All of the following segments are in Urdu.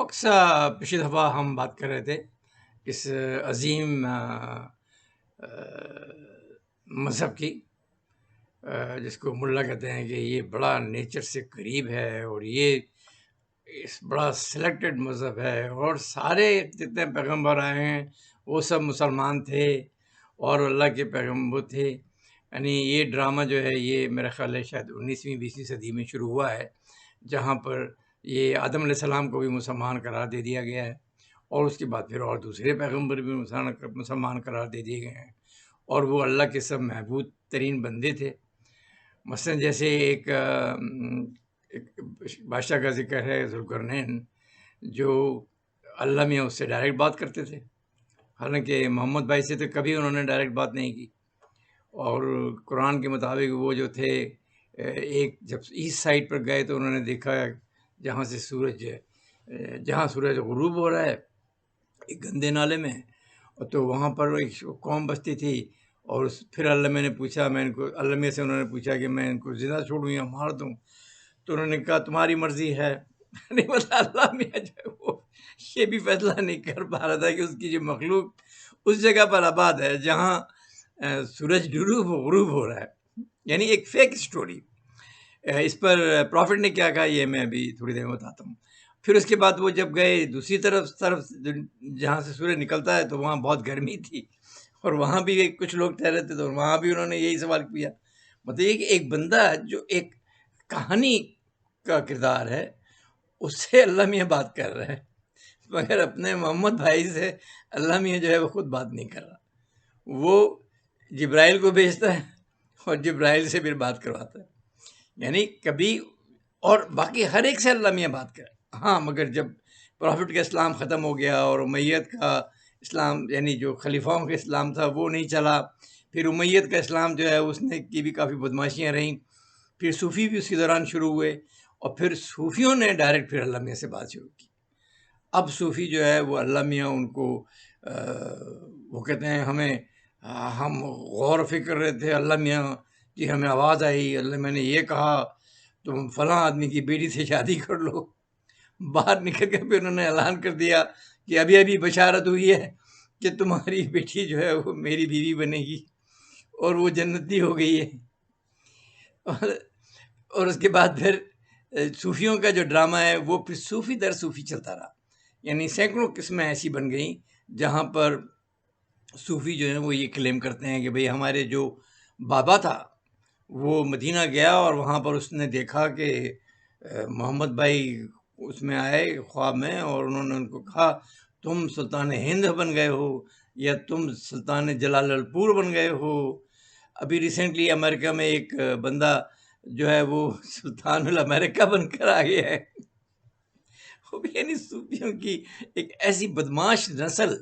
اقسا پچھلی دفعہ ہم بات کر رہے تھے اس عظیم مذہب کی، جس کو ملا کہتے ہیں کہ یہ بڑا نیچر سے قریب ہے اور یہ اس بڑا سلیکٹڈ مذہب ہے، اور سارے جتنے پیغمبر آئے ہیں وہ سب مسلمان تھے اور اللہ کے پیغمبر تھے. یعنی یہ ڈرامہ جو ہے یہ میرا خیال ہے شاید 19ویں صدی میں شروع ہوا ہے، جہاں پر یہ آدم علیہ السلام کو بھی مسلمان قرار دے دیا گیا ہے، اور اس کے بعد پھر اور دوسرے پیغمبر بھی مسلمان قرار دے دیے گئے ہیں، اور وہ اللہ کے سب محبوب ترین بندے تھے. مثلا جیسے ایک بادشاہ کا ذکر ہے ذوالقرنین، جو اللہ میاں اس سے ڈائریکٹ بات کرتے تھے، حالانکہ محمد بھائی سے تو کبھی انہوں نے ڈائریکٹ بات نہیں کی. اور قرآن کے مطابق وہ جو تھے ایک جب ایسٹ سائڈ پر گئے تو انہوں نے دیکھا جہاں سورج غروب ہو رہا ہے ایک گندے نالے میں، تو وہاں پر ایک قوم بستی تھی. اور پھر اللہ میں نے پوچھا، اللہ میں سے انہوں نے پوچھا کہ میں ان کو زندہ چھوڑوں یا مار دوں، تو انہوں نے کہا تمہاری مرضی ہے. نہیں پتا اللہ میاں جو ہے وہ یہ بھی فیصلہ نہیں کر پا رہا تھا کہ اس کی جو مخلوق اس جگہ پر آباد ہے جہاں سورج غروب ہو رہا ہے. یعنی ایک فیک اسٹوری. اس پر پروفٹ نے کیا کہا یہ میں ابھی تھوڑی دیر میں بتاتا ہوں. پھر اس کے بعد وہ جب گئے دوسری طرف جہاں سے سورج نکلتا ہے تو وہاں بہت گرمی تھی، اور وہاں بھی کچھ لوگ ٹھہرے تھے، تو وہاں بھی انہوں نے یہی سوال کیا. مطلب یہ کہ ایک بندہ جو ایک کہانی کا کردار ہے اس سے اللہ میاں بات کر رہا ہے، مگر اپنے محمد بھائی سے اللہ میاں جو ہے وہ خود بات نہیں کر رہا. وہ جبرائیل کو بھیجتا ہے اور جبرائیل سے پھر بات کرواتا ہے. یعنی کبھی اور باقی ہر ایک سے اللہ میاں بات کرے. ہاں مگر جب پروفٹ کا اسلام ختم ہو گیا اور امیت کا اسلام یعنی جو خلیفاؤں کا اسلام تھا وہ نہیں چلا، پھر امیت کا اسلام جو ہے اس نے کی بھی کافی بدماشیاں رہیں. پھر صوفی بھی اسی دوران شروع ہوئے، اور پھر صوفیوں نے ڈائریکٹ پھر اللہ میاں سے بات شروع کی. اب صوفی جو ہے وہ اللہ میاں ان کو وہ کہتے ہیں ہم غور و فکر رہے تھے، اللہ میاں کی ہمیں آواز آئی، اللہ میں نے یہ کہا تم فلاں آدمی کی بیٹی سے شادی کر لو. باہر نکل کے پھر انہوں نے اعلان کر دیا کہ ابھی بشارت ہوئی ہے کہ تمہاری بیٹی جو ہے وہ میری بیوی بنے گی اور وہ جنتی ہو گئی ہے. اور اس کے بعد پھر صوفیوں کا جو ڈرامہ ہے وہ پھر صوفی در صوفی چلتا رہا. یعنی سینکڑوں قسمیں ایسی بن گئیں جہاں پر صوفی جو ہیں وہ یہ کلیم کرتے ہیں کہ بھئی ہمارے جو بابا تھا وہ مدینہ گیا اور وہاں پر اس نے دیکھا کہ محمد بھائی اس میں آئے خواب میں، اور انہوں نے ان کو کہا تم سلطان ہند بن گئے ہو یا تم سلطان جلال پور بن گئے ہو. ابھی ریسنٹلی امریکہ میں ایک بندہ جو ہے وہ سلطان الامریکہ بن کر آ گیا ہے. وہ بھی یعنی صوفیوں کی ایک ایسی بدماش نسل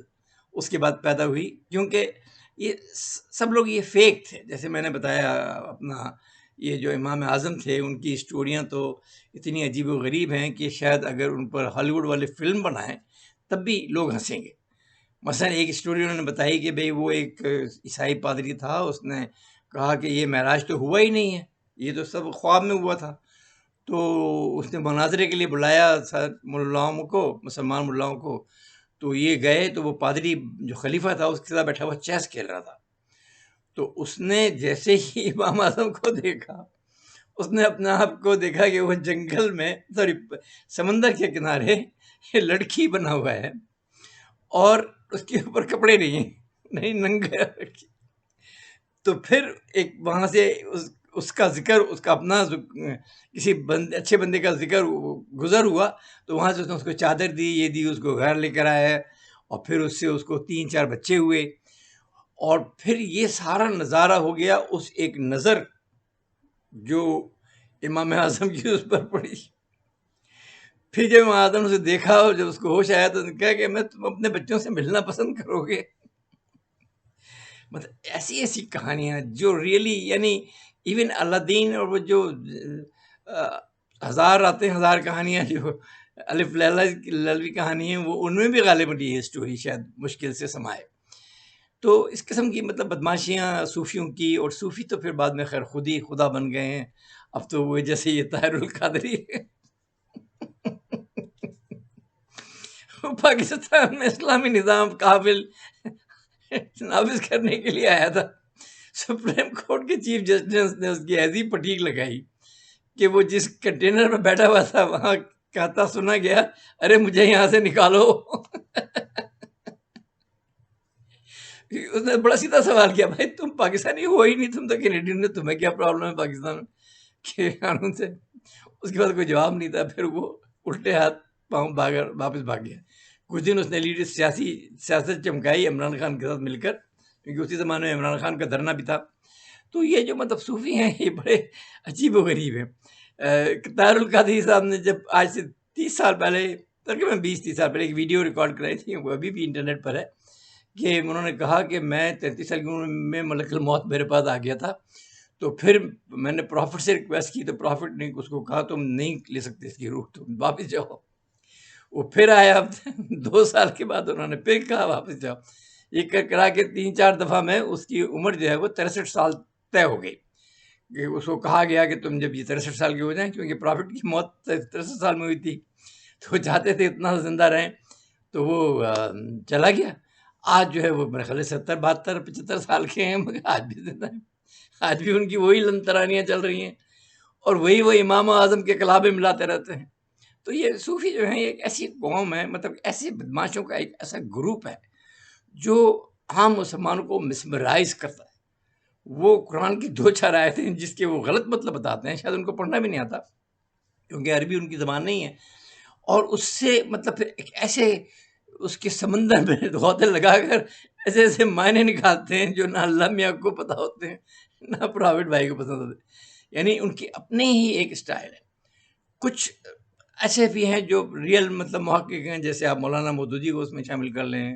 اس کے بعد پیدا ہوئی، کیونکہ یہ سب لوگ یہ فیک تھے. جیسے میں نے بتایا اپنا یہ جو امام اعظم تھے ان کی اسٹوریاں تو اتنی عجیب و غریب ہیں کہ شاید اگر ان پر ہالی ووڈ والے فلم بنائیں تب بھی لوگ ہنسیں گے. مثلا ایک اسٹوری انہوں نے بتائی کہ بھئی وہ ایک عیسائی پادری تھا، اس نے کہا کہ یہ معراج تو ہوا ہی نہیں ہے، یہ تو سب خواب میں ہوا تھا. تو اس نے مناظرے کے لیے بلایا ملاؤں کو، مسلمان ملاؤں کو. تو یہ گئے تو وہ پادری جو خلیفہ تھا اس کے ساتھ بیٹھا ہوا چیس کھیل رہا تھا. تو اس نے جیسے ہی امام اعظم کو دیکھا، اس نے اپنے آپ کو دیکھا کہ وہ جنگل میں سمندر کے کنارے یہ لڑکی بنا ہوا ہے اور اس کے اوپر کپڑے نہیں ننگا لڑکی. تو پھر ایک وہاں سے اس کا ذکر، اس کا اپنا کسی اچھے بندے کا ذکر گزر ہوا، تو وہاں سے اس نے اس کو چادر دی، یہ دی، اس کو گھر لے کر آیا، اور پھر اس سے اس کو 3-4 بچے ہوئے. اور پھر یہ سارا نظارہ ہو گیا اس ایک نظر جو امام اعظم کی اس پر پڑی. پھر جب امام اعظم سے دیکھا اور جب اس کو ہوش آیا تو کہا کہ میں تم اپنے بچوں سے ملنا پسند کرو گے. مطلب ایسی کہانیاں جو ریئلی یعنی ایون الدین اور وہ جو ہزار کہانیاں جو الف لیلا للوی کہانی ہیں وہ ان میں بھی غالباً یہ اسٹوری شاید مشکل سے سمائے. تو اس قسم کی مطلب بدماشیاں صوفیوں کی، اور صوفی تو پھر بعد میں خیر خود ہی خدا بن گئے ہیں. اب تو وہ جیسے یہ طاہر القادری پاکستان میں اسلامی نظام قابل نافذ کرنے کے لیے آیا تھا. سپریم کورٹ کے چیف جسٹس نے اس کی ایسی پٹیک لگائی کہ وہ جس کنٹینر میں بیٹھا ہوا تھا وہاں کہتا سنا گیا ارے مجھے یہاں سے نکالو. اس نے بڑا سیدھا سوال کیا بھائی تم پاکستانی ہو ہی نہیں, تم تو کینیڈین میں, تمہیں کیا پرابلم ہے پاکستان کے قانون سے. اس کے بعد کوئی جواب نہیں تھا. پھر وہ الٹے ہاتھ پاؤں واپس بھاگ گیا. کچھ دن اس نے سیاست چمکائی عمران خان کے ساتھ مل کر, کیونکہ اسی زمانے میں عمران خان کا دھرنا بھی تھا. تو یہ جو مطلب صوفی ہیں یہ بڑے عجیب و غریب ہیں. طاہر القادری صاحب نے جب آج سے 30 سال پہلے, تقریباً 20-30 سال پہلے ایک ویڈیو ریکارڈ کرائی تھی, وہ ابھی بھی انٹرنیٹ پر ہے, کہ انہوں نے کہا کہ میں 33 سال کی عمر میں ملک الموت میرے پاس آ گیا تھا, تو پھر میں نے پرافٹ سے ریکویسٹ کی تو پرافٹ نے اس کو کہا تم نہیں لے سکتے اس کی روح, تم واپس جاؤ. وہ پھر آیا 2 سال کے بعد انہوں نے پھر کہا واپس جاؤ. یہ کرا کے 3-4 دفعہ میں اس کی عمر جو ہے وہ 63 سال طے ہو گئی. کہ اس کو کہا گیا کہ تم جب یہ 63 سال کے ہو جائیں, کیونکہ پرافٹ کی موت 63 سال میں ہوئی تھی, تو چاہتے تھے اتنا زندہ رہیں, تو وہ چلا گیا. آج جو ہے وہ میرے خیال 70, 72, 75 سال کے ہیں, مگر آج بھی زندہ ہیں. آج بھی ان کی وہی لنترانیاں چل رہی ہیں اور وہی امام اعظم کے کلابے ملاتے رہتے ہیں. تو یہ صوفی جو ہیں ایک ایسی قوم ہے, مطلب ایسے بدماشوں کا ایک ایسا گروپ ہے جو عام مسلمانوں کو مسمرائز کرتا ہے. وہ قرآن کی 2-4 آیتیں ہیں جس کے وہ غلط مطلب بتاتے ہیں, شاید ان کو پڑھنا بھی نہیں آتا کیونکہ عربی ان کی زبان نہیں ہے, اور اس سے مطلب پھر ایک ایسے اس کے سمندر میں غوطے لگا کر ایسے ایسے معنی نکالتے ہیں جو نہ اللہ میاں کو پتہ ہوتے ہیں نہ پراوٹ بھائی کو پسند ہوتے. یعنی ان کی اپنے ہی ایک اسٹائل ہے. کچھ ایسے بھی ہیں جو ریئل مطلب محقق ہیں, جیسے آپ مولانا مودودی کو اس میں شامل کر لیں,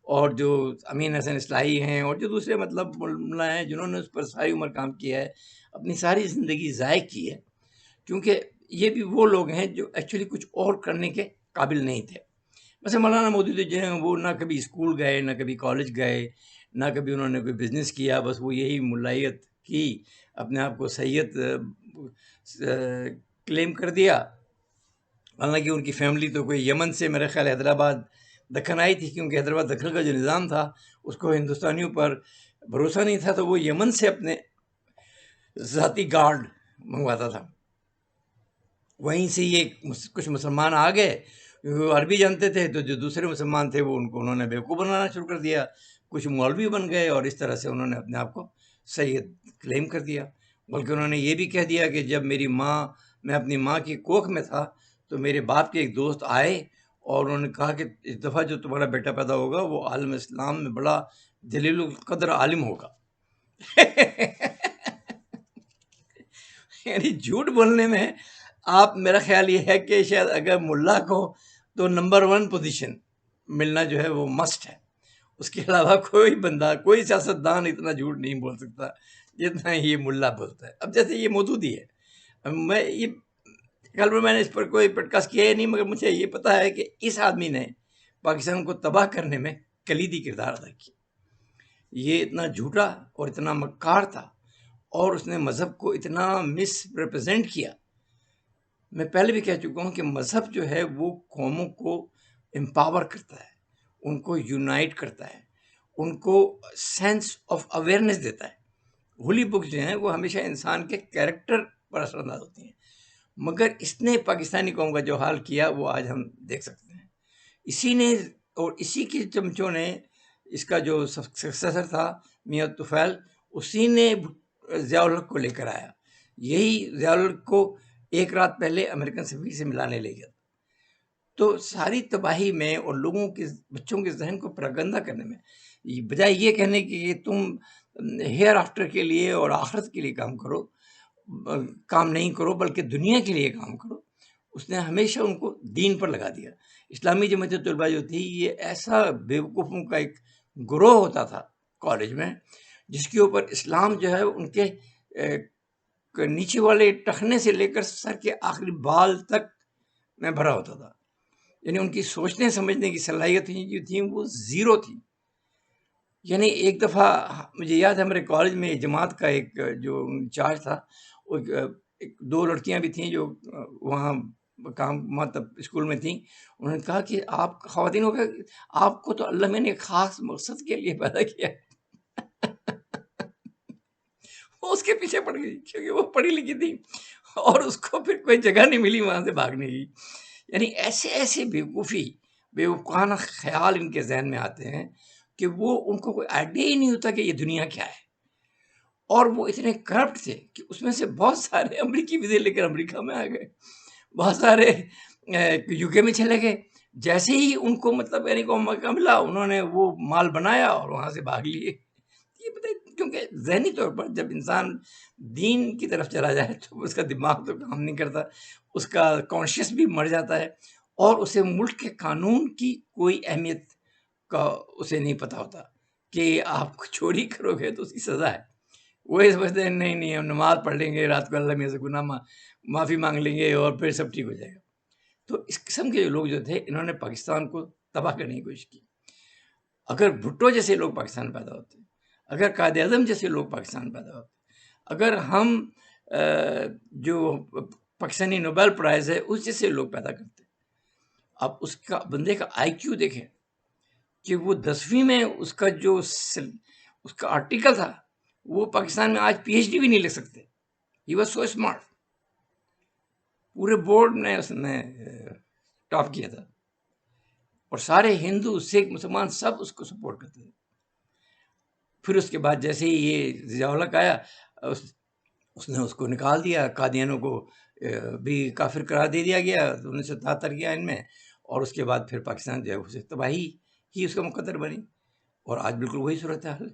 اور جو امین حسن اصلاحی ہیں, اور جو دوسرے مطلب ملا ہیں جنہوں نے اس پر ساری عمر کام کیا ہے, اپنی ساری زندگی ضائع کی ہے, کیونکہ یہ بھی وہ لوگ ہیں جو ایکچولی کچھ اور کرنے کے قابل نہیں تھے. ویسے مولانا مودودی جو ہیں وہ نہ کبھی اسکول گئے, نہ کبھی کالج گئے, نہ کبھی انہوں نے کوئی بزنس کیا, بس وہ یہی ملائیت کی, اپنے آپ کو سید کلیم کر دیا. حالانکہ ان کی فیملی تو کوئی یمن سے میرے خیال حیدرآباد دکن آئی تھی, کیونکہ حیدرآباد دکن کا جو نظام تھا اس کو ہندوستانیوں پر بھروسہ نہیں تھا, تو وہ یمن سے اپنے ذاتی گارڈ منگواتا تھا. وہیں سے یہ کچھ مسلمان آ گئے, وہ عربی جانتے تھے, تو جو دوسرے مسلمان تھے وہ انہوں نے بیوقوف بنانا شروع کر دیا. کچھ مولوی بن گئے اور اس طرح سے انہوں نے اپنے آپ کو سید کلیم کر دیا. بلکہ انہوں نے یہ بھی کہہ دیا کہ جب میں اپنی ماں کی کوکھ میں تھا تو میرے باپ کے ایک دوست آئے اور انہوں نے کہا کہ اس دفعہ جو تمہارا بیٹا پیدا ہوگا وہ عالم اسلام میں بڑا جلیل القدر عالم ہوگا. یعنی جھوٹ بولنے میں آپ, میرا خیال یہ ہے کہ شاید اگر ملا کو تو نمبر 1 پوزیشن ملنا جو ہے وہ مسٹ ہے. اس کے علاوہ کوئی بندہ, کوئی سیاستدان اتنا جھوٹ نہیں بول سکتا جتنا یہ ملا بولتا ہے. اب جیسے یہ مودودی ہے, میں نے اس پر کوئی پوڈ کاسٹ کیا ہی نہیں, مگر مجھے یہ پتا ہے کہ اس آدمی نے پاکستان کو تباہ کرنے میں کلیدی کردار ادا کیا. یہ اتنا جھوٹا اور اتنا مکار تھا, اور اس نے مذہب کو اتنا مس ریپرزینٹ کیا. میں پہلے بھی کہہ چکا ہوں کہ مذہب جو ہے وہ قوموں کو امپاور کرتا ہے, ان کو یونائٹ کرتا ہے, ان کو سینس آف اویئرنیس دیتا ہے. ہولی بکس جو ہیں وہ ہمیشہ انسان کے کیریکٹر پر اثر انداز ہوتی ہیں, مگر اس نے پاکستانی قوم کا جو حال کیا وہ آج ہم دیکھ سکتے ہیں. اسی نے اور اسی کے چمچوں نے, اس کا جو سکسیسر تھا میاں طفیل, اسی نے ضیاء الحق کو لے کر آیا. یہی ضیاء الحق کو ایک رات پہلے امریکن سفیر سے ملانے لے گیا. تو ساری تباہی میں اور لوگوں کے بچوں کے ذہن کو پراگندہ کرنے میں, بجائے یہ کہنے کہ تم ہیئر آفٹر کے لیے اور آخرت کے لیے کام نہیں کرو بلکہ دنیا کے لیے کام کرو, اس نے ہمیشہ ان کو دین پر لگا دیا. اسلامی جمعیت طلباء جو تھی یہ ایسا بیوقوفوں کا ایک گروہ ہوتا تھا کالج میں, جس کے اوپر اسلام جو ہے ان کے نیچے والے ٹخنے سے لے کر سر کے آخری بال تک میں بھرا ہوتا تھا. یعنی ان کی سوچنے سمجھنے کی صلاحیتیں جو تھیں وہ زیرو تھیں. یعنی ایک دفعہ مجھے یاد ہے ہمارے کالج میں جماعت کا ایک جو انچارج تھا, 2 لڑکیاں بھی تھیں جو وہاں کام مطلب اسکول میں تھیں، انہوں نے کہا کہ آپ خواتین کو آپ کو تو اللہ میں نے خاص مقصد کے لیے پیدا کیا وہ اس کے پیچھے پڑ گئی کیونکہ وہ پڑھی لکھی تھی اور اس کو پھر کوئی جگہ نہیں ملی وہاں سے بھاگنے کی. یعنی ایسے ایسے بیوقوفانہ خیال ان کے ذہن میں آتے ہیں کہ وہ ان کو کوئی آئیڈیا ہی نہیں ہوتا کہ یہ دنیا کیا ہے. اور وہ اتنے کرپٹ تھے کہ اس میں سے بہت سارے امریکی ویزے لے کر امریکہ میں آ گئے، بہت سارے یو کے میں چلے گئے. جیسے ہی ان کو مطلب یعنی کو موقع ملا انہوں نے وہ مال بنایا اور وہاں سے بھاگ لیے. یہ پتہ کیونکہ ذہنی طور پر جب انسان دین کی طرف چلا جائے تو اس کا دماغ تو کام نہیں کرتا، اس کا کانشیس بھی مر جاتا ہے اور اسے ملک کے قانون کی کوئی اہمیت کا اسے نہیں پتہ ہوتا کہ آپ چوری کرو گے تو اس کی سزا ہے. وہی سمجھتے ہیں نہیں ہم نماز پڑھ لیں گے رات کو اللہ میاں سے گناہ معافی مانگ لیں گے اور پھر سب ٹھیک ہو جائے گا. تو اس قسم کے لوگ جو تھے انہوں نے پاکستان کو تباہ کرنے کی کوشش کی. اگر بھٹو جیسے لوگ پاکستان میں پیدا ہوتے، اگر قائد اعظم جیسے لوگ پاکستان میں پیدا ہوتے، اگر ہم جو پاکستانی نوبل پرائز ہے اس جیسے لوگ پیدا کرتے. اب اس کا بندے کا آئی کیو دیکھیں کہ وہ 10ویں میں اس کا جو اس کا آرٹیکل تھا وہ پاکستان میں آج پی ایچ ڈی بھی نہیں لکھ سکتے. He was so smart. پورے بورڈ نے اس نے ٹاپ کیا تھا اور سارے ہندو سکھ مسلمان سب اس کو سپورٹ کرتے تھے. پھر اس کے بعد جیسے ہی یہ ضیاء الحق آیا اس نے اس کو نکال دیا، قادیانوں کو بھی کافر قرار دے دیا گیا 1973 کیا ان میں. اور اس کے بعد پھر پاکستان جو ہے اسے تباہی ہی اس کا مقدر بنی اور آج بالکل وہی صورت حال ہے.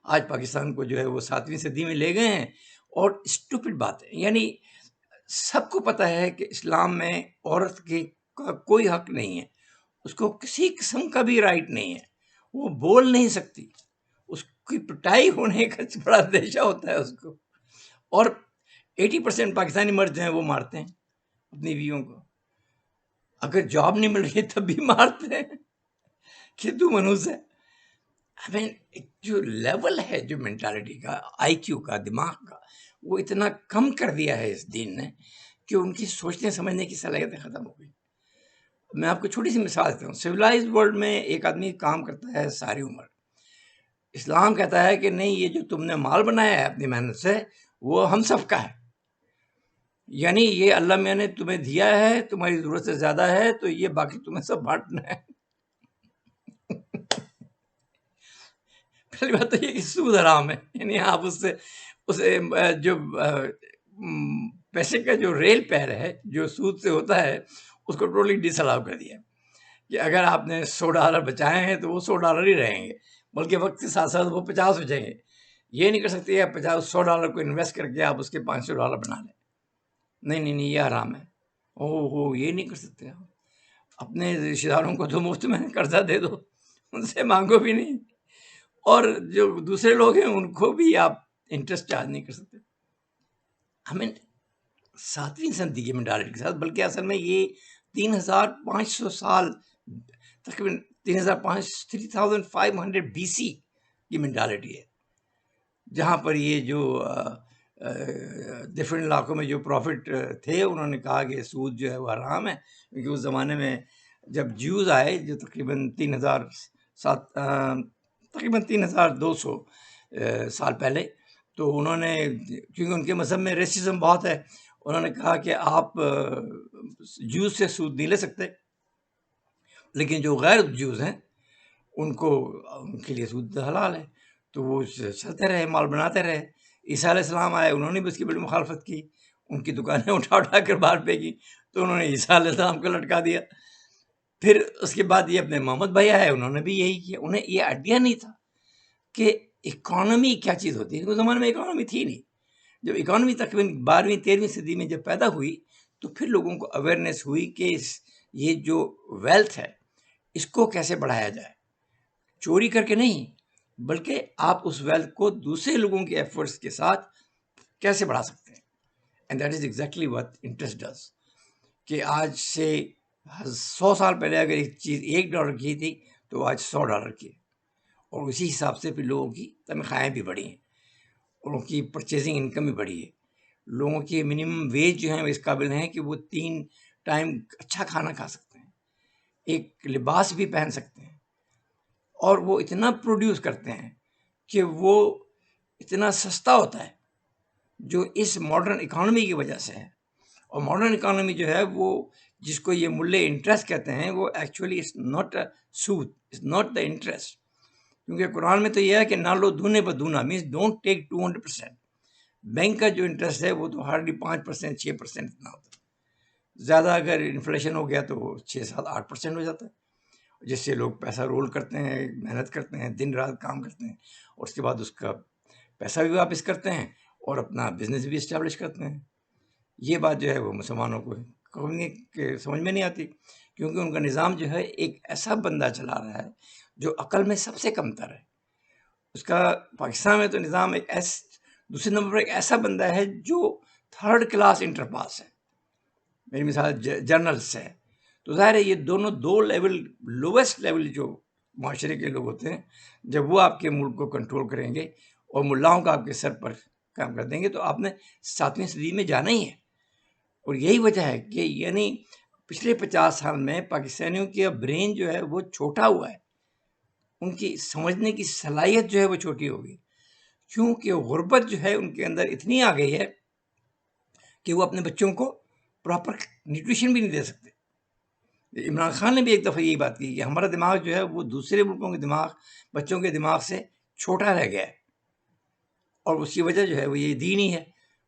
آج پاکستان کو جو ہے وہ 7ویں صدی میں لے گئے ہیں. اور اسٹوپڈ بات ہے، یعنی سب کو پتہ ہے کہ اسلام میں عورت کا کوئی حق نہیں ہے، اس کو کسی قسم کا بھی رائٹ نہیں ہے، وہ بول نہیں سکتی، اس کی پٹائی ہونے کا بڑا اندیشہ ہوتا ہے اس کو. اور 80% پاکستانی مرد جو ہیں وہ مارتے ہیں اپنی بیویوں کو. اگر جاب نہیں مل رہی تب بھی مارتے ہیں کہ تو منوس ہے. جو لیول ہے جو مینٹالٹی کا، آئی کیو کا، دماغ کا، وہ اتنا کم کر دیا ہے اس دین نے کہ ان کی سوچنے سمجھنے کی صلاحیتیں ختم ہو گئی. میں آپ کو چھوٹی سی مثال دیتا ہوں. سویلائزڈ ورلڈ میں ایک آدمی کام کرتا ہے ساری عمر. اسلام کہتا ہے کہ نہیں، یہ جو تم نے مال بنایا ہے اپنی محنت سے وہ ہم سب کا ہے، یعنی یہ اللہ میاں نے تمہیں دیا ہے، تمہاری ضرورت سے زیادہ ہے تو یہ باقی تمہیں سب بانٹنا ہے. پہلی بات تو یہ کہ سود حرام ہے، یعنی آپ اس سے جو پیسے کا جو ریل پیر ہے جو سود سے ہوتا ہے اس کو ٹوٹلی ڈس الاؤ کر دیا کہ اگر آپ نے $100 بچائے ہیں تو وہ $100 ہی رہیں گے، بلکہ وقت کے ساتھ ساتھ وہ 50 ہو جائیں گے. یہ نہیں کر سکتے آپ $100 کو انویسٹ کر کے آپ اس کے $500 بنا لیں. نہیں یہ حرام ہے. یہ نہیں کر سکتے. آپ اپنے رشتہ داروں کو تو مفت میں قرضہ دے دو، ان سے مانگو بھی نہیں، اور جو دوسرے لوگ ہیں ان کو بھی آپ انٹرسٹ چارج نہیں کر سکتے. ہمیں 7ویں صدی کی مینٹالٹی کے ساتھ، بلکہ اصل میں یہ 3500 سال تقریباً 3500 BC کی مینٹالٹی ہے، جہاں پر یہ جو ڈفرینٹ علاقوں میں جو پروفٹ تھے انہوں نے کہا کہ سود جو ہے وہ حرام ہے. کیونکہ اس زمانے میں جب جیوز آئے جو تقریباً 3200 سال پہلے، تو انہوں نے کیونکہ ان کے مذہب میں ریسزم بہت ہے، انہوں نے کہا کہ آپ جیوز سے سود نہیں لے سکتے، لیکن جو غیر جیوز ہیں ان کے لیے سود حلال ہے. تو وہ چلتے رہے، مال بناتے رہے. عیسیٰ علیہ السلام آئے، انہوں نے بھی اس کی بڑی مخالفت کی، ان کی دکانیں اٹھا کر باہر پھینکی، تو انہوں نے عیسیٰ علیہ السلام کو لٹکا دیا. پھر اس کے بعد یہ اپنے محمد بھائی آئے، انہوں نے بھی یہی کیا. انہیں یہ آئیڈیا نہیں تھا کہ اکانومی کیا چیز ہوتی ہے. اس زمانے میں اکانومی تھی نہیں. جب اکانومی تقریباً 12ویں 13ویں صدی میں جب پیدا ہوئی تو پھر لوگوں کو اویئرنیس ہوئی کہ یہ جو ویلتھ ہے اس کو کیسے بڑھایا جائے. چوری کر کے نہیں، بلکہ آپ اس ویلتھ کو دوسرے لوگوں کے ایفرٹس کے ساتھ کیسے بڑھا سکتے ہیں. And that is exactly what interest does. کہ آج سے 100 سال پہلے اگر ایک چیز $1 کی تھی تو آج $100 کی ہے، اور اسی حساب سے پھر لوگوں کی تنخواہیں بھی بڑھی ہیں، ان کی پرچیزنگ انکم بھی بڑھی ہے. لوگوں کی منیمم ویج جو ہیں وہ اس قابل ہیں کہ وہ ٹائم اچھا کھانا کھا سکتے ہیں، ایک لباس بھی پہن سکتے ہیں، اور وہ اتنا پروڈیوس کرتے ہیں کہ وہ اتنا سستا ہوتا ہے، جو اس ماڈرن اکانومی کی وجہ سے ہے. اور ماڈرن اکانومی جو ہے وہ جس کو یہ ملے انٹرسٹ کہتے ہیں، وہ ایکچولی اٹس ناٹ اے سود، اٹس ناٹ دا انٹرسٹ. کیونکہ قرآن میں تو یہ ہے کہ نہ لو دونے پر دونا، مینس ڈونٹ ٹیک 200%. بینک کا جو انٹرسٹ ہے وہ تو ہارڈلی 5%، 6% اتنا ہوتا ہے. زیادہ اگر انفلیشن ہو گیا تو وہ 6، 7، 8% ہو جاتا ہے، جس سے لوگ پیسہ رول کرتے ہیں، محنت کرتے ہیں، دن رات کام کرتے ہیں، اور اس کے بعد اس کا پیسہ بھی واپس کرتے ہیں اور اپنا بزنس بھی اسٹیبلش کرتے ہیں. یہ بات جو ہے وہ مسلمانوں کو سمجھ میں نہیں آتی، کیونکہ ان کا نظام جو ہے ایک ایسا بندہ چلا رہا ہے جو عقل میں سب سے کم تر ہے. اس کا پاکستان میں تو نظام ایک دوسرے نمبر پر ایک ایسا بندہ ہے جو 3rd کلاس انٹر پاس ہے، میری مثال جرنل سے ہے. تو ظاہر ہے یہ دونوں 2 لیول، لویسٹ لیول جو معاشرے کے لوگ ہوتے ہیں، جب وہ آپ کے ملک کو کنٹرول کریں گے اور ملاؤں کا آپ کے سر پر کام کر دیں گے تو آپ نے 7ویں صدی میں جانا ہی ہے. اور یہی وجہ ہے کہ یعنی پچھلے 50 سال میں پاکستانیوں کی برین جو ہے وہ چھوٹا ہوا ہے، ان کی سمجھنے کی صلاحیت جو ہے وہ چھوٹی ہو گئی، کیونکہ غربت جو ہے ان کے اندر اتنی آ گئی ہے کہ وہ اپنے بچوں کو پراپر نیوٹریشن بھی نہیں دے سکتے. عمران خان نے بھی ایک دفعہ یہی بات کی کہ ہمارا دماغ جو ہے وہ دوسرے ملکوں کے دماغ، بچوں کے دماغ سے چھوٹا رہ گیا ہے، اور اس کی وجہ جو ہے وہ یہ دین ہی ہے،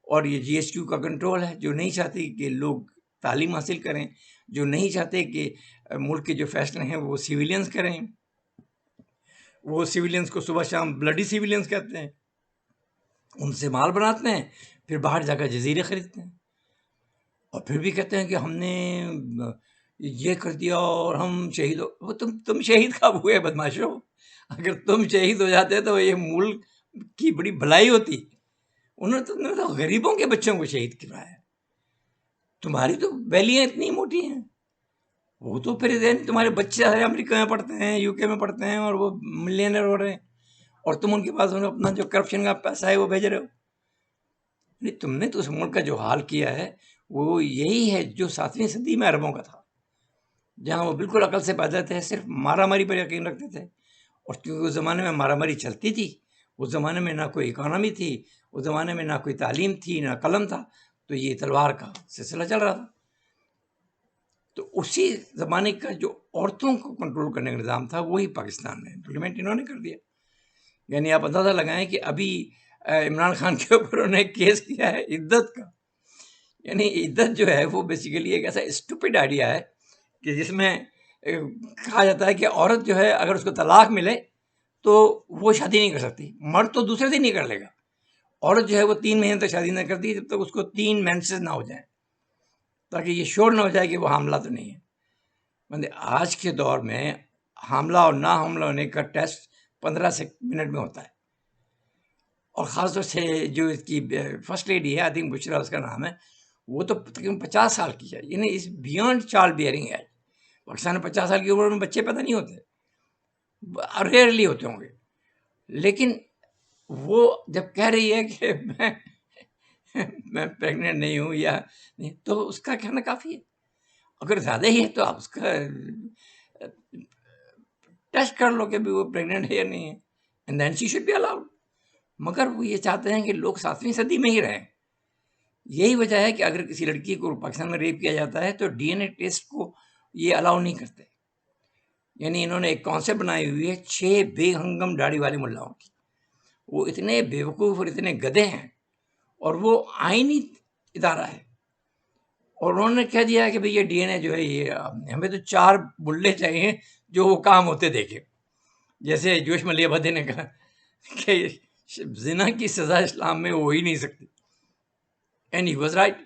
اور یہ GSQ کا کنٹرول ہے، جو نہیں چاہتی کہ لوگ تعلیم حاصل کریں، جو نہیں چاہتے کہ ملک کے جو فیصلے ہیں وہ سیویلینز کریں. وہ سیویلینز کو صبح شام بلڈی سیویلینز کہتے ہیں، ان سے مال بناتے ہیں، پھر باہر جا کر جزیرے خریدتے ہیں، اور پھر بھی کہتے ہیں کہ ہم نے یہ کر دیا اور ہم شہید ہو. وہ تم شہید کب ہوئے بدماشو؟ اگر تم شہید ہو جاتے تو یہ ملک کی بڑی بھلائی ہوتی. انہوں نے تو غریبوں کے بچوں کو شہید کرایا. تمہاری تو بیلیاں اتنی موٹی ہیں، وہ تو پھر تمہارے بچے امریکہ میں پڑھتے ہیں، UK میں پڑھتے ہیں، اور وہ ملینئر ہو رہے ہیں، اور تم ان کے پاس اپنا جو کرپشن کا پیسہ ہے وہ بھیج رہے ہو. تم نے تو اس ملک کا جو حال کیا ہے وہ یہی ہے جو 7ویں صدی میں عربوں کا تھا، جہاں وہ بالکل عقل سے پیدا تھے، صرف مارا ماری پر یقین رکھتے تھے. اور کیونکہ اس زمانے میں مارا ماری چلتی تھی، اس زمانے میں نہ کوئی اکانومی تھی، اس زمانے میں نہ کوئی تعلیم تھی، نہ قلم تھا، تو یہ تلوار کا سلسلہ چل رہا تھا. تو اسی زمانے کا جو عورتوں کو کنٹرول کرنے کا نظام تھا وہی پاکستان میں امپلیمنٹ انہوں نے کر دیا. یعنی آپ اندازہ لگائیں کہ ابھی عمران خان کے اوپر انہوں نے کیس کیا ہے عدت کا. یعنی عدت جو ہے وہ بیسیکلی ایک ایسا اسٹوپڈ آئیڈیا ہے کہ جس میں کہا جاتا ہے کہ عورت جو ہے اگر اس کو طلاق ملے تو وہ شادی نہیں کر سکتی، مرد تو دوسرے دن نہیں کر لے گا. عورت جو ہے وہ 3 مہینے تک شادی نہ کرتی جب تک اس کو 3 مینسز نہ ہو جائیں، تاکہ یہ شور نہ ہو جائے کہ وہ حاملہ تو نہیں ہے. مطلب آج کے دور میں حاملہ اور نہ حاملہ ہونے کا ٹیسٹ 15 منٹ میں ہوتا ہے. اور خاص طور سے جو اس کی فرسٹ لیڈی ہے، آئی تھنک بشرا اس کا نام ہے، وہ تو تقریباً 50 سال کی ہے. یعنی اس بیانڈ چائلڈ بیئرنگ ہے. پاکستان میں 50 سال کی عمر میں بچے پیدا نہیں ہوتے، ریئرلی ہوتے ہوں گے. لیکن وہ جب کہہ رہی ہے کہ میں پریگننٹ نہیں ہوں یا نہیں، تو اس کا کہنا کافی ہے. اگر زیادہ ہی ہے تو آپ اس کا ٹیسٹ کر لو کہ بھی وہ پریگننٹ ہے یا نہیں ہے، and then she should be allowed. مگر وہ یہ چاہتے ہیں کہ لوگ 7ویں صدی میں ہی رہیں. یہی وجہ ہے کہ اگر کسی لڑکی کو پاکستان میں ریپ کیا جاتا ہے تو DNA ٹیسٹ کو یہ الاؤ نہیں کرتے. یعنی انہوں نے ایک کانسیپٹ بنائی ہوئی ہے 6 بے ہنگم داڑھی والے ملاؤں کی. وہ اتنے بیوقوف اور اتنے گدھے ہیں، اور وہ آئینی ادارہ ہے. اور انہوں نے کہہ دیا کہ بھئی یہ DNA جو ہے یہ ہمیں تو 4 ملے چاہیے جو وہ کام ہوتے دیکھے. جیسے جوش ملیہ بھدے نے کہا کہ زنا کی سزا اسلام میں ہو ہی نہیں سکتی. And he was right.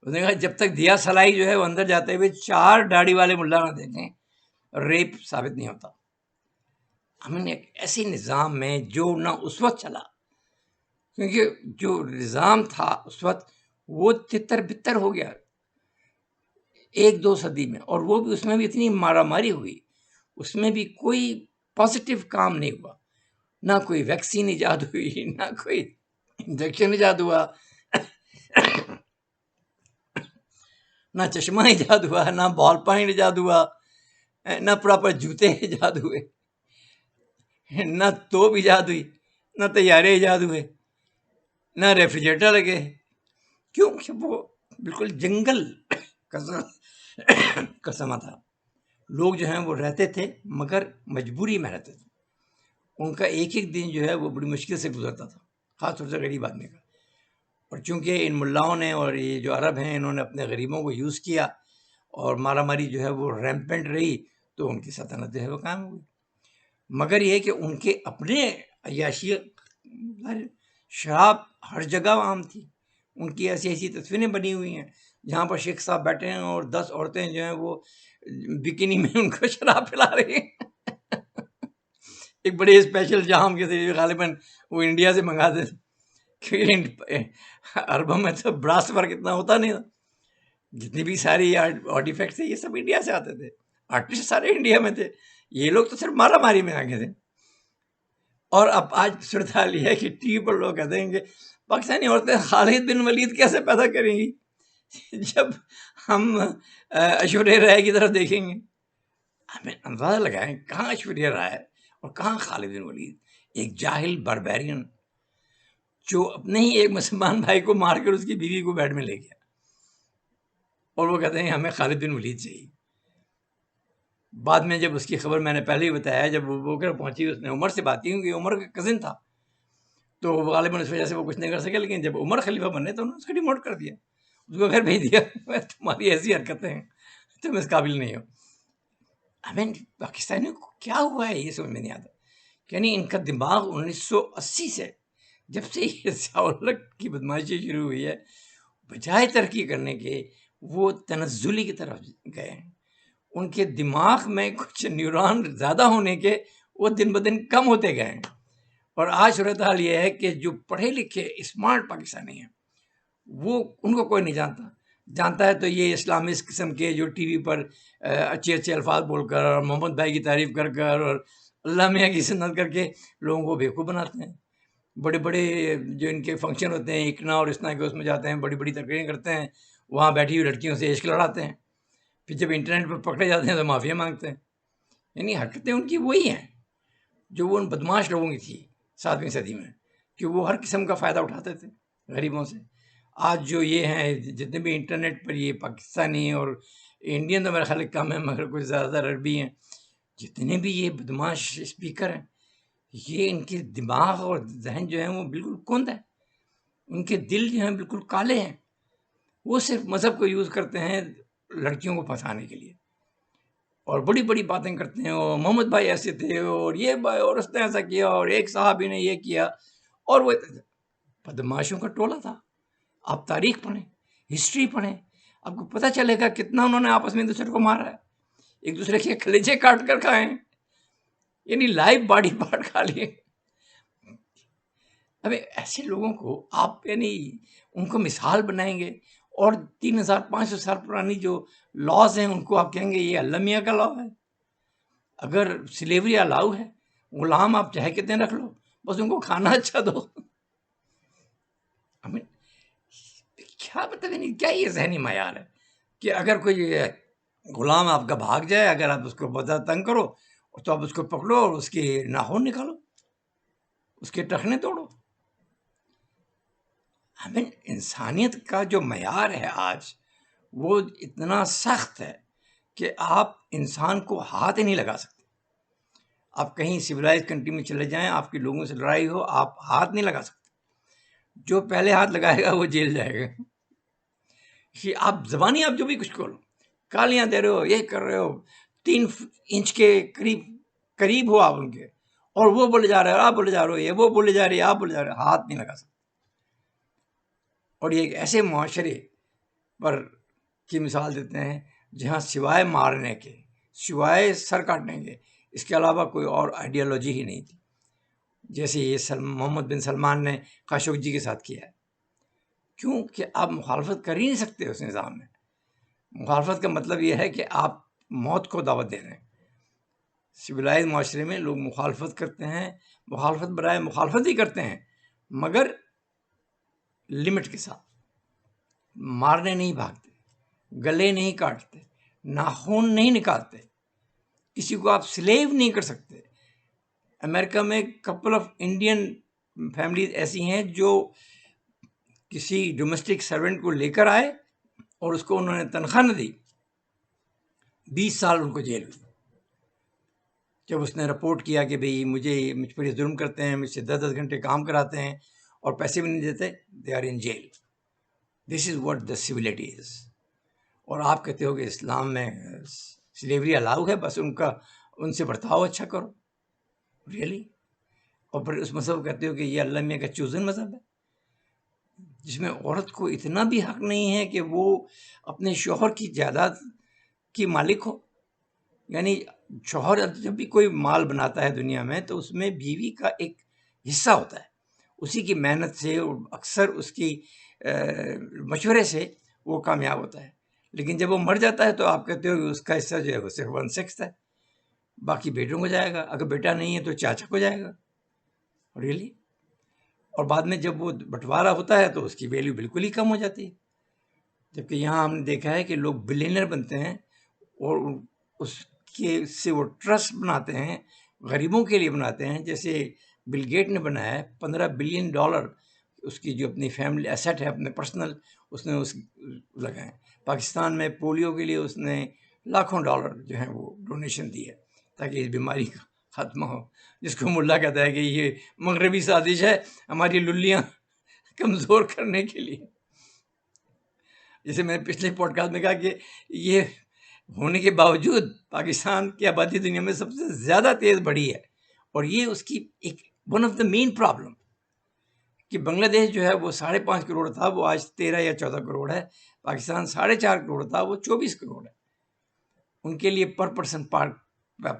اس نے کہا جب تک دیا سلائی جو ہے وہ اندر جاتے ہوئے 4 داڑھی والے ملا نہ دیکھیں، ریپ ثابت نہیں ہوتا. ہم نے ایک ایسے نظام میں جو نہ اس وقت چلا، کیونکہ جو نظام تھا اس وقت وہ تتر بتر ہو گیا 1-2 صدی میں، اور وہ بھی اس میں بھی اتنی مارا ماری ہوئی، اس میں بھی کوئی پازیٹیو کام نہیں ہوا. نہ کوئی ویکسین ایجاد ہوئی، نہ کوئی انجیکشن ایجاد ہوا. نہ چشمہ ایجاد ہوا، نہ بال پوائنٹ ایجاد ہوا، نہ پراپر جوتے ایجاد ہوئے، نہ توپ ایجاد ہوئی، نہ طیارے ایجاد ہوئے، نہ ریفریجریٹر لگے. کیوں کہ وہ بالکل جنگل کا سما تھا. لوگ جو ہیں وہ رہتے تھے مگر مجبوری میں رہتے تھے. ان کا ایک ایک دن جو ہے وہ بڑی مشکل سے گزرتا تھا، خاص طور سے غریب آدمی کا. اور چونکہ ان ملاؤں نے اور یہ جو عرب ہیں انہوں نے اپنے غریبوں کو یوز کیا اور مارا ماری جو ہے وہ ریمپنٹ رہی، تو ان کی سلطنت جو ہے وہ قائم ہوئی. مگر یہ کہ ان کے اپنے عیاشی، شراب ہر جگہ عام تھی. ان کی ایسی ایسی تصویریں بنی ہوئی ہیں جہاں پر شیخ صاحب بیٹھے ہیں اور 10 عورتیں جو ہیں وہ بکینی میں ان کو شراب پلا رہی ہیں. ایک بڑے اسپیشل جام کے ذریعے غالباً وہ انڈیا سے منگاتے تھے، کیونکہ عربوں میں تو براس ورک اتنا ہوتا نہیں تھا. جتنی بھی ساری آرٹ ایفیکٹس تھے یہ سب انڈیا سے آتے تھے، آرٹسٹ سارے انڈیا میں تھے. یہ لوگ تو صرف مارا ماری میں آگے تھے. اور اب آج صورتحال یہ ہے کہ ٹی وی پر لوگ کہتے ہیں کہ پاکستانی عورتیں خالد بن ولید کیسے پیدا کریں گی. جب ہم ایشوریہ رائے کی طرف دیکھیں گے، ہمیں اندازہ لگائیں کہاں ایشوریہ رائے اور کہاں خالد بن ولید. ایک جاہل باربیرین جو اپنے ہی ایک مسلمان بھائی کو مار کر اس کی بیوی کو بیڈ میں لے گیا، اور وہ کہتے ہیں ہمیں خالد بن ولید چاہیے. بعد میں جب اس کی خبر میں نے پہلے ہی بتایا، جب وہ بوکر پہنچی اس نے عمر سے بات کی کیونکہ عمر کا کزن تھا، تو غالباً اس وجہ سے وہ کچھ نہیں کر سکے. لیکن جب عمر خلیفہ بنے تو انہوں نے اس کو ڈیموٹ کر دیا، اس کو گھر بھیج دیا. تمہاری ایسی حرکتیں ہیں، تم اس قابل نہیں ہو. ہمیں پاکستانیوں کو کیا ہوا ہے یہ سمجھ میں نہیں آتا. یعنی ان کا دماغ 1980 سے جب سے یہ سیاولت کی بدماشی شروع ہوئی ہے، بجائے ترقی کرنے کے وہ تنزلی کی طرف گئے ہیں. ان کے دماغ میں کچھ نیورون زیادہ ہونے کے وہ دن بدن کم ہوتے گئے ہیں. اور آج صورتحال یہ ہے کہ جو پڑھے لکھے اسمارٹ پاکستانی ہیں وہ ان کو کوئی نہیں جانتا ہے تو یہ اسلامسٹ قسم کے جو ٹی وی پر اچھے اچھے الفاظ بول کر اور محمد بھائی کی تعریف کر کر اور اللہ میاں کی سنت کر کے لوگوں کو بیوقوف بناتے ہیں. بڑے بڑے جو ان کے فنکشن ہوتے ہیں اکنا اور اسنا کے، اس میں جاتے ہیں، بڑی بڑی تقریریں کرتے ہیں، وہاں بیٹھی ہوئی لڑکیوں سے عشق لڑاتے ہیں. پھر جب انٹرنیٹ پر پکڑے جاتے ہیں تو معافیا مانگتے ہیں. یعنی حرکتیں ان کی وہی ہیں جو وہ ان بدماش لوگوں کی تھی 7ویں صدی میں، کہ وہ ہر قسم کا فائدہ اٹھاتے تھے غریبوں سے. آج جو یہ ہیں جتنے بھی انٹرنیٹ پر یہ پاکستانی اور انڈین تو میرا خیال کم ہے مگر کچھ زیادہ تر عربی ہیں، جتنے بھی یہ بدماش اسپیکر ہیں، یہ ان کے دماغ اور ذہن جو ہیں وہ بالکل کند ہے. ان کے دل جو ہیں بالکل کالے ہیں. وہ صرف مذہب کو یوز کرتے ہیں لڑکیوں کو پھنسانے کے لیے، اور بڑی بڑی باتیں کرتے ہیں. اور محمد بھائی ایسے تھے اور یہ بھائی اور اس نے ایسا کیا اور ایک صحابی نے یہ کیا، اور وہ بدماشوں کا ٹولہ تھا. آپ تاریخ پڑھیں، ہسٹری پڑھیں، آپ کو پتہ چلے گا کتنا انہوں نے آپس میں ایک دوسرے کو مارا ہے، ایک دوسرے کے کلیجے کاٹ کر کھائے ہیں، یعنی لائیو باڈی پارٹ کھا لیے. اب ایسے لوگوں کو آپ یعنی ان کو مثال بنائیں گے، اور 3500 سال پرانی جو لاز ہیں ان کو آپ کہیں گے یہ اللہ میاں کا لا ہے. اگر سلیوری الاؤ ہے، غلام آپ چاہے کتنے رکھ لو، بس ان کو کھانا اچھا دو. کیا مطلب یعنی کیا یہ ذہنی معیار ہے کہ اگر کوئی غلام آپ کا بھاگ جائے، اگر آپ اس کو بہت زیادہ تنگ کرو تو آپ اس کو پکڑو اور اس کے ناخن نکالو، اس کے ٹخنے توڑو. ہمیں انسانیت کا جو معیار ہے آج وہ اتنا سخت ہے کہ آپ انسان کو ہاتھ ہی نہیں لگا سکتے. آپ کہیں سویلائز کنٹری میں چلے جائیں، آپ کے لوگوں سے لڑائی ہو، آپ ہاتھ نہیں لگا سکتے. جو پہلے ہاتھ لگائے گا وہ جیل جائے گا. کہ آپ زبانی آپ جو بھی کچھ کرو، گالیاں دے رہے ہو، یہ کر رہے ہو، 3 انچ کے قریب ہو آپ ان کے، اور وہ بولے جا رہے ہو، آپ بولے جا رہے ہو، یہ وہ بولے جا رہی ہے، آپ بولے جا رہے ہو، ہاتھ نہیں لگا سکتے. اور یہ ایک ایسے معاشرے پر کی مثال دیتے ہیں جہاں سوائے مارنے کے، سوائے سر کاٹنے کے، اس کے علاوہ کوئی اور آئیڈیالوجی ہی نہیں تھی. جیسے یہ محمد بن سلمان نے خاشقجی کے ساتھ کیا ہے. کیوں کہ آپ مخالفت کر ہی نہیں سکتے اس نظام میں. مخالفت کا مطلب یہ ہے کہ آپ موت کو دعوت دے رہے ہیں. سویلائز معاشرے میں لوگ مخالفت کرتے ہیں، مخالفت برائے مخالفت ہی کرتے ہیں، مگر لمٹ کے ساتھ. مارنے نہیں بھاگتے، گلے نہیں کاٹتے، ناخن نہیں نکالتے، کسی کو آپ سلیو نہیں کر سکتے۔ امریکہ میں کپل آف انڈین فیملیز ایسی ہیں جو کسی ڈومیسٹک سرونٹ کو لے کر آئے اور اس کو انہوں نے تنخواہ نہ دی، 20 سال ان کو جیل ہوئی۔ جب اس نے رپورٹ کیا کہ بھئی مجھ پر یہ ظلم کرتے ہیں، مجھ سے 10 گھنٹے کام کراتے ہیں اور پیسے بھی نہیں دیتے، they are in jail. This is what the civility is. اور آپ کہتے ہو کہ اسلام میں سلیوری الاؤ ہے، بس ان سے برتاؤ اچھا کرو، ریئلی؟ اور پھر اس مذہب کہتے ہو کہ یہ اللہ میاں کا چوزن مذہب ہے، جس میں عورت کو اتنا بھی حق نہیں ہے کہ وہ اپنے شوہر کی جائیداد کی مالک ہو۔ یعنی شوہر جب بھی کوئی مال بناتا ہے دنیا میں تو اس میں بیوی کا ایک حصہ ہوتا ہے، اسی کی محنت سے اور اکثر اس کی مشورے سے وہ کامیاب ہوتا ہے۔ لیکن جب وہ مر جاتا ہے تو آپ کہتے ہو کہ اس کا حصہ جو ہے وہ صرف 1/6 ہے، باقی بیٹوں کو جائے گا، اگر بیٹا نہیں ہے تو چاچا کو جائے گا، ریئلی؟ اور بعد میں جب وہ بٹوارا ہوتا ہے تو اس کی ویلیو بالکل ہی کم ہو جاتی ہے۔ جبکہ یہاں ہم نے دیکھا ہے کہ لوگ بلینئر بنتے ہیں اور اس کے سے وہ ٹرسٹ بناتے ہیں، غریبوں کے لیے بناتے ہیں، جیسے بل گیٹ نے بنایا ہے $15 بلین، اس کی جو اپنی فیملی ایسٹ ہے اپنے پرسنل، اس نے لگائے۔ پاکستان میں پولیو کے لیے اس نے لاکھوں ڈالر جو ہیں وہ ڈونیشن دی ہے تاکہ اس بیماری کا خاتمہ ہو، جس کو ملا کہتا ہے کہ یہ مغربی سازش ہے ہماری للیاں کمزور کرنے کے لیے۔ جیسے میں نے پچھلے پوڈ کاسٹ میں کہا کہ یہ ہونے کے باوجود پاکستان کی آبادی دنیا میں سب سے زیادہ تیز بڑھی ہے، اور یہ اس کی ایک one of the main problem کہ بنگلہ دیش جو ہے وہ 5.5 کروڑ تھا، وہ آج 13 یا 14 کروڑ ہے۔ پاکستان 4.5 کروڑ تھا، وہ 24 کروڑ ہے۔ ان کے لیے پر پرسن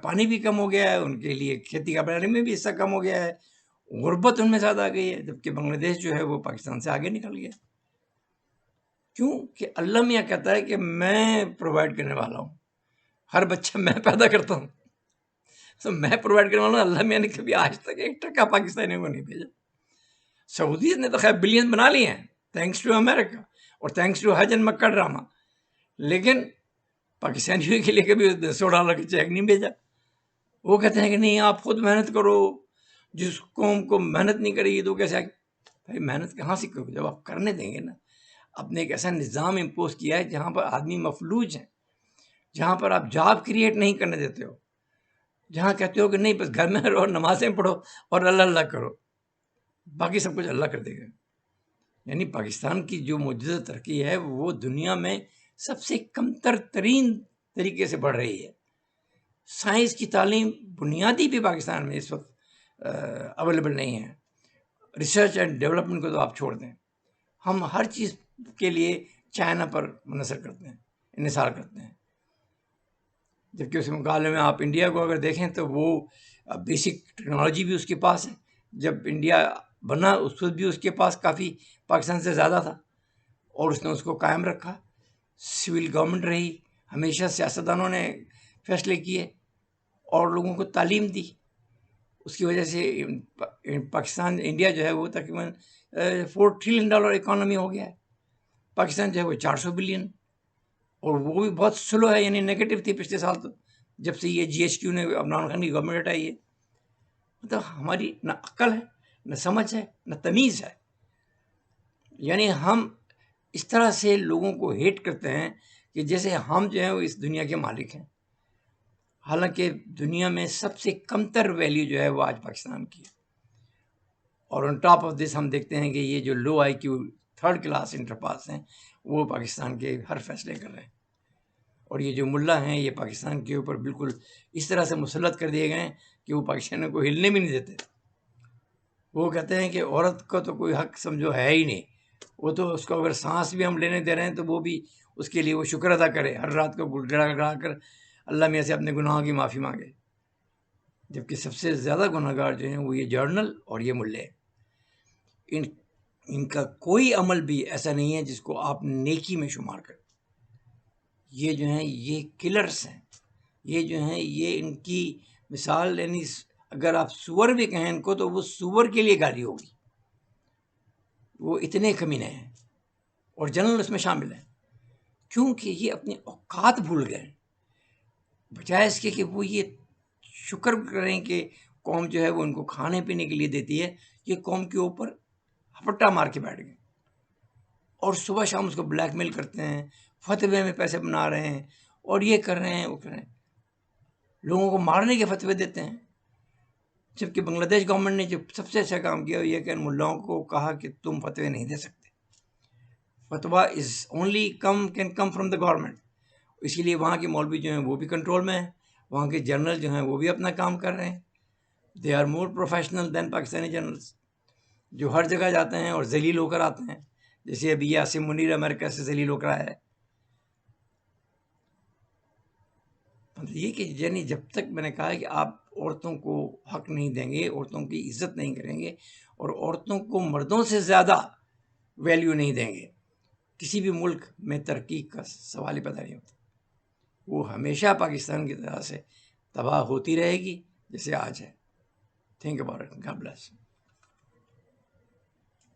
پانی بھی کم ہو گیا ہے، ان کے لیے کھیتی کا بڑھانے میں بھی حصہ کم ہو گیا ہے، غربت ان میں زیادہ آ گئی ہے، جبکہ بنگلہ دیش جو ہے وہ پاکستان سے آگے نکل گیا۔ کیوں کہ اللہ میاں کہتا ہے کہ میں پرووائڈ کرنے والا ہوں، ہر بچہ میں پیدا کرتا ہوں، تو میں پرووائڈ کرنے والا ہوں۔ اللہ میاں نے کبھی آج تک 1 ٹکا پاکستانیوں کو نہیں بھیجا۔ سعودی نے تو خیر بلین بنا لیے ہیں تھینکس ٹو امریکہ اور تھینکس ٹو حج اینڈ مکہ ڈرامہ، لیکن پاکستانیوں کے لیے کبھی $100 کا چیک نہیں بھیجا۔ وہ کہتے ہیں کہ نہیں آپ خود محنت کرو، جس قوم کو محنت نہیں کرے گی تو کیسے؟ بھائی محنت کہاں سے کرو جب آپ کرنے دیں گے نا۔ آپ نے ایک ایسا نظام امپوز کیا ہے جہاں پر آدمی مفلوج ہیں، جہاں پر آپ جاب کریٹ نہیں کرنے دیتے ہو، جہاں کہتے ہو کہ نہیں بس گھر میں رہو، نمازیں پڑھو اور اللہ اللہ کرو، باقی سب کچھ اللہ کر دے گا۔ یعنی پاکستان کی جو معجزہ ترقی ہے وہ دنیا میں سب سے کمتر ترین طریقے سے بڑھ رہی ہے۔ سائنس کی تعلیم بنیادی بھی پاکستان میں اس وقت اویلیبل نہیں ہے۔ ریسرچ اینڈ ڈیولپمنٹ کو تو آپ چھوڑ دیں، ہم ہر چیز کے لیے چائنا پر منحصر کرتے ہیں، انحصار کرتے ہیں، جبکہ اس مقابلے میں آپ انڈیا کو اگر دیکھیں تو وہ بیسک ٹیکنالوجی بھی اس کے پاس ہے۔ جب انڈیا بنا اس وقت بھی اس کے پاس کافی پاکستان سے زیادہ تھا، اور اس نے اس کو قائم رکھا۔ سول گورنمنٹ رہی، ہمیشہ سیاستدانوں نے فیصلے کیے اور لوگوں کو تعلیم دی۔ اس کی وجہ سے پاکستان انڈیا جو ہے وہ تقریباً $4 ٹریلین اکانومی ہو گیا ہے۔ پاکستان جو ہے وہ 400 بلین، اور وہ بھی بہت سلو ہے، یعنی نیگیٹو تھی پچھلے سال تو، جب سے یہ GHQ نے عمران خان کی گورنمنٹ ہٹائی ہے۔ مطلب ہماری نہ عقل ہے، نہ سمجھ ہے، نہ تمیز ہے۔ یعنی ہم اس طرح سے لوگوں کو ہیٹ کرتے ہیں کہ جیسے ہم جو ہیں وہ اس دنیا کے مالک ہیں، حالانکہ دنیا میں سب سے کمتر ویلیو جو ہے وہ آج پاکستان کی ہے۔ اور آن ٹاپ آف دس ہم دیکھتے ہیں کہ یہ جو لو IQ 3rd کلاس انٹر پاس ہیں وہ پاکستان کے ہر فیصلے کر رہے ہیں، اور یہ جو ملا ہیں یہ پاکستان کے اوپر بالکل اس طرح سے مسلط کر دیے گئے ہیں کہ وہ پاکستانیوں کو ہلنے بھی نہیں دیتے۔ وہ کہتے ہیں کہ عورت کو تو کوئی حق سمجھو ہے ہی نہیں، وہ تو اس کو اگر سانس بھی ہم لینے دے رہے ہیں تو وہ بھی اس کے لیے وہ شکر ادا کرے، ہر رات کو گڑ گڑا گڑا کر اللہ میاں سے اپنے گناہوں کی معافی مانگے۔ جبکہ سب سے زیادہ گناہ گار جو ہیں وہ یہ جرنل اور یہ ملے ہیں۔ ان کا کوئی عمل بھی ایسا نہیں ہے جس کو آپ نیکی میں شمار کریں۔ یہ جو ہیں یہ کلرز ہیں، یہ جو ہیں یہ ان کی مثال، یعنی اگر آپ سور بھی کہیں ان کو تو وہ سور کے لیے گالی ہوگی، وہ اتنے کمینے ہیں، اور جنرل اس میں شامل ہیں۔ کیونکہ یہ اپنی اوقات بھول گئے ہیں، بجائے اس کے کہ وہ یہ شکر کریں کہ قوم جو ہے وہ ان کو کھانے پینے کے لیے دیتی ہے، یہ قوم کے اوپر ہپٹا مار کے بیٹھ گئے اور صبح شام اس کو بلیک میل کرتے ہیں، فتوے میں پیسے بنا رہے ہیں اور یہ کر رہے ہیں وہ کر رہے ہیں، لوگوں کو مارنے کے فتوے دیتے ہیں۔ جبکہ بنگلہ دیش گورنمنٹ نے جو سب سے اچھا کام کیا وہ یہ کہ ان ملاؤں کو کہا کہ تم فتوے نہیں دے سکتے، فتویٰ is only can come from the government. اسی لیے وہاں کے مولوی جو ہیں وہ بھی کنٹرول میں ہیں، وہاں کے جنرل جو ہیں وہ بھی اپنا کام کر رہے ہیں، they are more professional than Pakistani generals, جو ہر جگہ جاتے ہیں اور ذلیل ہو کر آتے ہیں، جیسے ابھی یاسر منیر امریکہ سے ذلیل ہو کر آیا ہے۔ یہ کہ یعنی جب تک میں نے کہا ہے کہ آپ عورتوں کو حق نہیں دیں گے، عورتوں کی عزت نہیں کریں گے اور عورتوں کو مردوں سے زیادہ ویلیو نہیں دیں گے، کسی بھی ملک میں ترقی کا سوال ہی پیدا نہیں ہوتا، وہ ہمیشہ پاکستان کی طرح سے تباہ ہوتی رہے گی جیسے آج ہے۔ Think about it, God bless.